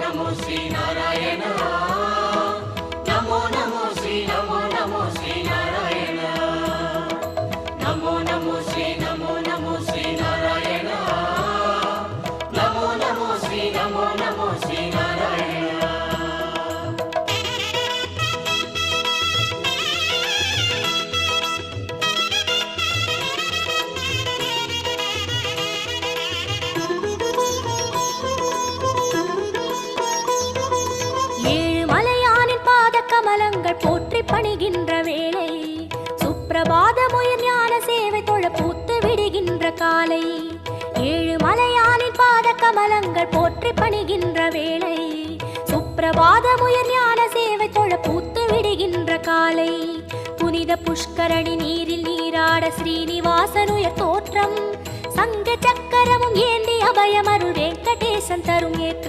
நமோ ஸ்ரீ நாராயண நமோ நமோ ஸ்ரீ நமோ நமோ ஸ்ரீ நாராயண நமோ நமோ ஸ்ரீ நமோ நமோ ஸ்ரீ நாராயண நமோ நமோ ஸ்ரீ நமோ நமோ ஸ்ரீ நாராயண. கமலங்கள் போற்றி பணிகின்ற வேளை சுப்பிரபாதமுயர் ஞான சேவை தொழ பூத்து விடுகின்ற காலை ஏழு மலையானின் பாத கமலங்கள் போற்றி பணிகின்ற வேளை சுப்பிரபாதமுயர் ஞான சேவை தொழ பூத்து விடுகின்ற காலை புனித புஷ்கரணி நீரில் நீராட ஸ்ரீனிவாசனுயர் தோற்றம் சங்க சக்கரமும் ஏந்தி அபயமருள் வெங்கடேசன் தரும் ஏற்றம்.